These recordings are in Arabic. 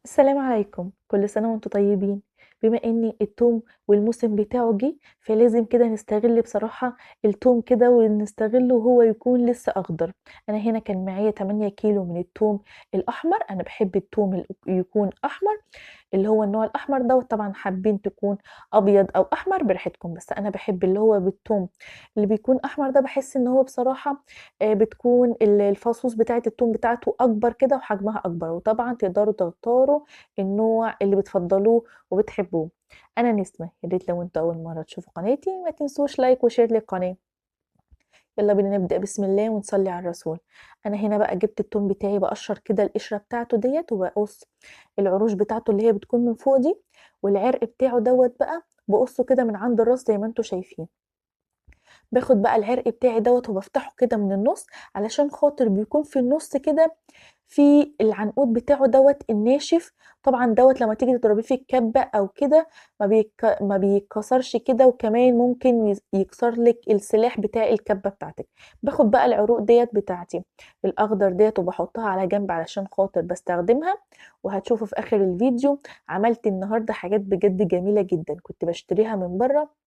السلام عليكم، كل سنة وانتم طيبين. بما ان التوم والموسم بتاعه جه، فلازم كده نستغل بصراحة التوم كده ونستغله وهو يكون لسه اخضر. انا هنا كان معايا 8 كيلو من التوم الاحمر. انا بحب التوم يكون احمر، اللي هو النوع الأحمر دوّة. طبعًا حابين تكون أبيض أو أحمر براحتكم، بس أنا باحب اللي هو بالثوم اللي بيكون أحمر ده. باحس إن هو بصراحة بتكون الفصوص بتاعة الثوم بتاعته أكبر كده وحجمها أكبر، وطبعًا تقدروا تختاروا النوع اللي بتفضّلوه وبتحبوه. أنا نسمة، يا ريت لو أنتم أول مرّة تشوفوا قناتي ما تنسوش لايك وشير للقناة. يالّا بينا نبدأ بسم الله ونصلّي على الرسول. أنا هنا بقى جِبت التوم بتاعي باقشّر كده القشرة بتاعته ديّة، وباقص العروش بتاعته اللي هي بتكون من فوق دي، والعرق بتاعه دوّة بقى باقصه كده من عند الراس زي ما أنتم شايفين. باخد بقى العرق بتاعي دوّة وبافتحه كده من النُص، علشان خاطر بيكون في النُص كده في العنقود بتاعه دوّة الناشف. طبعًا دوّة لمّا تيجي تضربيه في الكبة أو كده ما بيتكسرش كده، وكمان ممكن يكسر لِك السلاح بتاع الكبة بتاعتِك. باخد بقى العروق ديّة بتاعتي الأخضر ديّة وباحطها على جنب علشان خاطر باستخدمها، وهتشوفوا في آخر الفيديو عملت النهارده حاجات بجد جميلة جدًا. كنت باشتريها من برّه،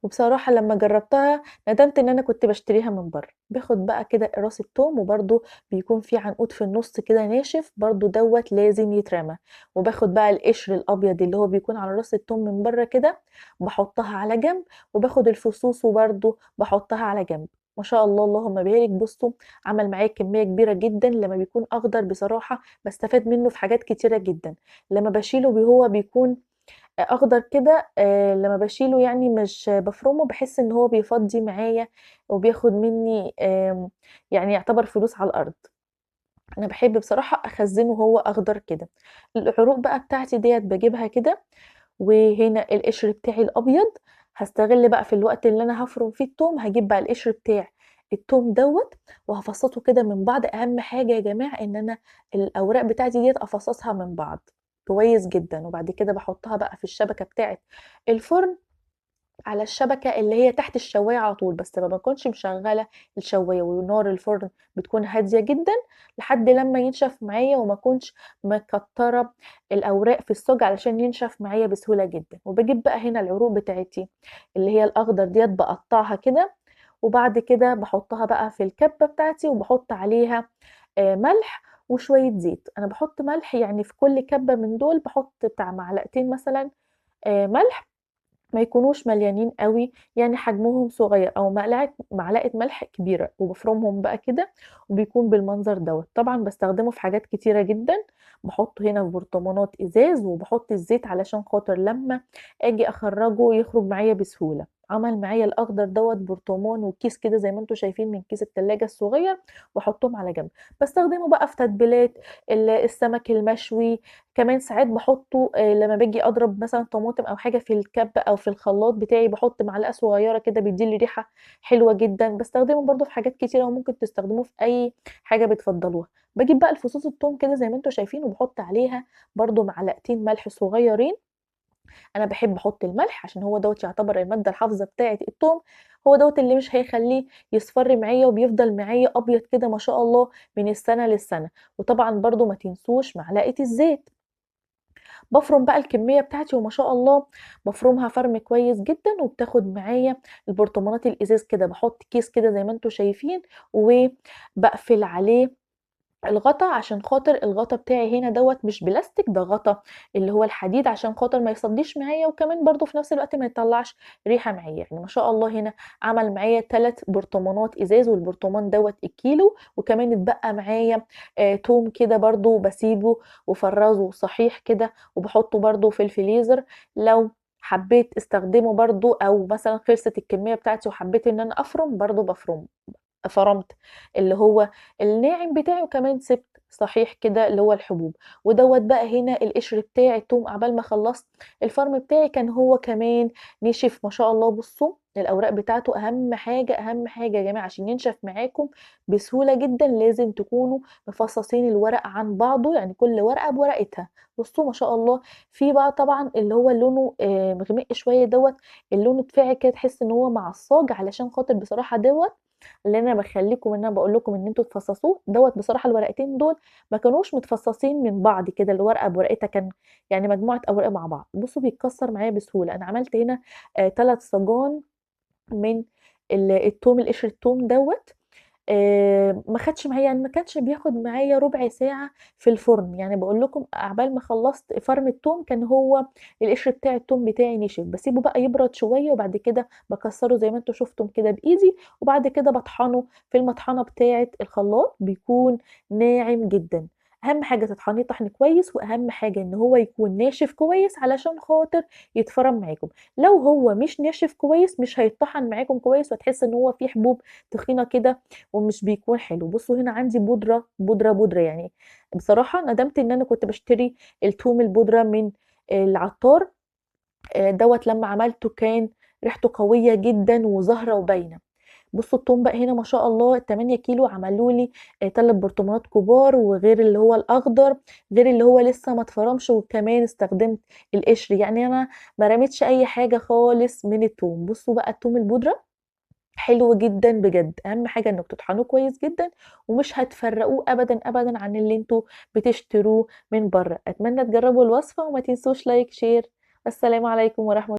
وبصراحة لمّا جرّبتها ندمت إن أنا كنت باشتريها من برّه. باخد بقى كده راس التوم، وبرضه بيكون في عنقود في النُص كده ناشف، برضه دوّة لازم يترمى. وباخد بقى القشر الأبيض اللي هو بيكون على راس التوم من برّه كده، باحطها على جنب، وباخد الفصوص وبرضه باحطها على جنب. ما شاء الله اللهم بارك. بُصّوا عمل معايا كمية كبيرة جدًا. لمّا بيكون أخضر بصراحة باستفاد منه في حاجات كتيرة جدًا. لمّا باشيله هو بيكون أخضر كده، لمّا باشيله يعني مش بافرمه، باحس إن هو بيفضّي معايا وبياخد منّي يعني يعتبر فلوس على الأرض. أنا باحب بصراحة أخزّنه وهو أخضر كده. العروق بقى بتاعتي ديّة باجيبها كده، وهنا القشر بتاعي الأبيض. هاستغل بقى في الوقت اللي أنا هافرم فيه التوم، هاجيب بقى القشر بتاع التوم دوّة وهافصّصه كده من بعض. أهم حاجة يا جماعة إن أنا الأوراق بتاعتي ديّة أفصّصها من بعض كويس جدًا، وبعد كده باحطها بقى في الشبكة بتاعة الفرن، على الشبكة اللي هي تحت الشواية على طول، بس ما باكونش مشغّلة الشواية، ونار الفرن بتكون هادية جدًا لحد لمّا ينشف معايا، وما أكونش مكتّرة الأوراق في الصاج علشان ينشف معايا بسهولة جدًا. وباجيب بقى هنا العروق بتاعتي اللي هي الأخضر ديّة باقطّعها كده، وبعد كده باحطها بقى في الكبة بتاعتي وباحط عليها ملح وشوية زيت. أنا باحط ملح يعني في كل كبة من دول باحط بتاع معلقتين مثلًا ملح، ما يكونوش مليانين أوي، يعني حجمهم صغير، أو معلقة ملح كبيرة، وبافرمهم بقى كده وبيكون بالمنظر دوّة. طبعًا باستخدمه في حاجات كتيرة جدًا. باحطه هنا في برطمانات إزاز، وباحط الزيت علشان خاطر لمّا آجي أخرّجه يخرج معايا بسهولة. عمل معايا الأخضر دوّة برطمان وكيس كده زي ما أنتم شايفين من كيس التلاجة الصغير، واحطهم على جنب. باستخدمه بقى في تتبيلات السمك المشوي. كمان ساعات باحطه لمّا باجي أضرب مثلًا طماطم أو حاجة في الكبة أو في الخلاط بتاعي، باحط معلقة صغيرة كده بيدّي لي ريحة حلوة جدًا. باستخدمه برضه في حاجات كتيرة وممكن تستخدموه في أي حاجة بتفضّلوها. باجيب بقى الفصوص التوم كده زي ما أنتم شايفين، وباحط عليها برضه معلقتين ملح صغيّرين. أنا باحب أحط الملح عشان هو دوّة يعتبر المادة الحافظة بتاعة التوم، هو دوّة اللي مش هيخلّيه يصفر معايا وبيفضل معايا أبيض كده ما شاء الله من السنة للسنة. وطبعًا برضه ما تنسوش معلقة الزيت. بافرُم بقى الكمية بتاعتي وما شاء الله بافرُمها فرْم كويس جدًا، وبتاخد معايا البرطمانات الإزاز كده. باحط كيس كده زي ما أنتم شايفين، وباقفل عليه الغطا عشان خاطر الغطا بتاعي هنا دوّة مش بلاستيك، ده غطا اللي هو الحديد عشان خاطر ما يصدّيش معايا، وكمان برضه في نفس الوقت ما يطلّعش ريحة معايا. يعني ما شاء الله هنا عمل معايا 3 برطمانات إزاز، والبرطمان دوّة الكيلو، وكمان اتبقى معايا توم كده برضه باسيبه وافرّزه صحيح كده، وباحطه برضه في الفريزر لو حبيت استخدمه برضه، أو مثلًا خلصت الكمية بتاعتي وحبيت إن أنا أفرُم برضه فرمت اللي هو الناعم بتاعي، وكمان سِبت صحيح كده اللي هو الحبوب. ودوّة بقى هنا القشر بتاع التوم عقبال ما خلّصت الفرم بتاعي كان هو كمان نشف ما شاء الله. بُصّوا الأوراق بتاعته أهم حاجة، أهم حاجة يا جماعة عشان ينشف معاكم بسهولة جدًا لازم تكونوا مفصّصين الورق عن بعضه، يعني كل ورقة بورقتها. بُصّوا ما شاء الله. في بقى طبعًا اللي هو لونه مغمق شوية دوّة، اللون اتفاعل كده تحس إن هو معصّاج علشان خاطر بصراحة دوّة اللي أنا باخلّيكم إن أنا باقول لكم إن أنتم تفصّصوه دوّة. بصراحة الورقتين دول ما كانوش متفصّصين من بعض كده، الورقة بورقتها، كان يعني مجموعة أوراق مع بعض. بُصّوا بيتكسّر معايا بسهولة. أنا عملت هنا 3 صاجان من التوم، القشر التوم دوّة. ما خدش معايا، يعني ما كانش بياخد معايا ربع ساعة في الفرن. يعني باقول لكم عقبال ما خلّصت فرم التوم كان هو القشر بتاع التوم بتاعي نشف. باسيبه بقى يبرد شوية وبعد كده باكسّره زي ما أنتم شُفتم كده بإيدي، وبعد كده باطحنه في المطحنة بتاعة الخلاط، بيكون ناعم جدًا. أهم حاجة تطحنيه طحن كويس، وأهم حاجة إن هو يكون ناشف كويس علشان خاطر يتفرم معاكم. لو هو مش ناشف كويس مش هيتطحن معاكم كويس، وهتحس إن هو فيه حبوب تخينة كده ومش بيكون حلو. بُصّوا هنا عندي بودرة يعني. بصراحة ندمت إن أنا كنت باشتري التوم البودرة من العطار. دوّة لمّا عملته كان ريحته قوية جدًا وظاهرة وباينة. بُصّوا التوم بقى هنا ما شاء الله 8 كيلو عملوا لي 3 برطمانات كبار، وغير اللي هو الأخضر، غير اللي هو لسه ما اتفرمش، وكمان استخدمت القشر. يعني أنا ما رميتش أي حاجة خالص من التوم. بُصّوا بقى التوم البودرة حلو جدًا بجد. أهم حاجة إنكم تطحنوه كويس جدًا، ومش هتفرّقوه أبدًا، أبدًا عن اللي أنتم بتشتروه من برّه. أتمنى تجرّبوا الوصفة وما تنسوش لايك، شير. السلام عليكم ورحمة